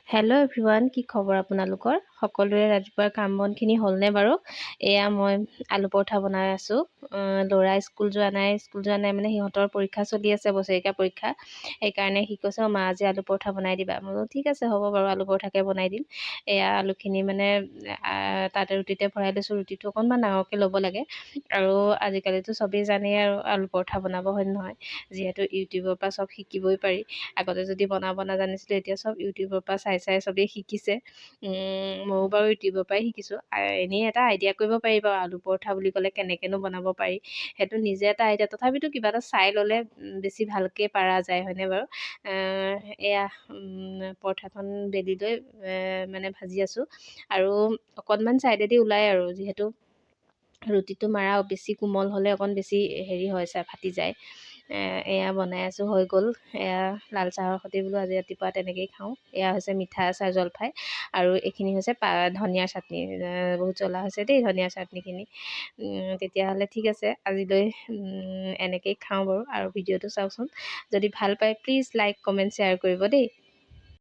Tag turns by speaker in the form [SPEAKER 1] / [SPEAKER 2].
[SPEAKER 1] Hello' everyone, কি খবৰ আপোনালোকৰ? সকলোৰে ৰাতিপুৱাৰ কাম বনখিনি হ'লনে বাৰু? এয়া মই আলু পৰঠা বনাই আছোঁ। ল'ৰা স্কুল যোৱা নাই মানে সিহঁতৰ পৰীক্ষা চলি আছে, বছৰেকীয়া পৰীক্ষা। সেইকাৰণে সি কৈছে, মা আজি আলু পৰঠা বনাই দিবা। মই বোলো ঠিক আছে, হ'ব বাৰু, আলু পৰঠাকে বনাই দিম। এয়া আলুখিনি মানে তাতে ৰুটিতে ভৰাই লৈছোঁ। ৰুটিটো অকণমান ডাঙৰকৈ ল'ব লাগে। আৰু আজিকালিতো চবেই জানেই আৰু আলু পৰঠা বনাব, হয় নহয়? যিহেতু ইউটিউবৰ পৰা চব শিকিবই পাৰি। আগতে যদি বনাব নাজানিছিলোঁ, এতিয়া চব ইউটিউবৰ পৰা চাই চবেই শিকিছে। ময়ো বাৰু ইউটিউবৰ পৰাই শিকিছোঁ। এনেই এটা আইডিয়া কৰিব পাৰি বাৰু, আলু পৰঠা বুলি ক'লে কেনেকৈনো বনাব পাৰি, সেইটো নিজে এটা আইডিয়া। তথাপিতো কিবা এটা চাই ল'লে বেছি ভালকৈ পাৰা যায়, হয়নে বাৰু? এয়া পৰঠাখন বেলি লৈ মানে ভাজি আছোঁ। আৰু অকণমান ছাইডেদি ওলাই আৰু, যিহেতু ৰুটিটো মাৰা বেছি কোমল হ'লে অকণ বেছি হেৰি হয়, ফাটি যায়। এয়া বনাই আছোঁ, হৈ গ'ল। এয়া লাল চাহৰ সৈতে বোলো আজি ৰাতিপুৱা তেনেকৈয়ে খাওঁ। এয়া হৈছে মিঠা আচাৰ জলফাই, আৰু এইখিনি হৈছে ধনিয়াৰ চাটনি। বহুত জ্বলা হৈছে দেই ধনিয়াৰ চাটনিখিনি। তেতিয়াহ'লে ঠিক আছে, আজিলৈ এনেকৈয়ে খাওঁ বাৰু। আৰু ভিডিঅ'টো চাওকচোন, যদি ভাল পায় প্লিজ লাইক কমেণ্ট শ্বেয়াৰ কৰিব দেই।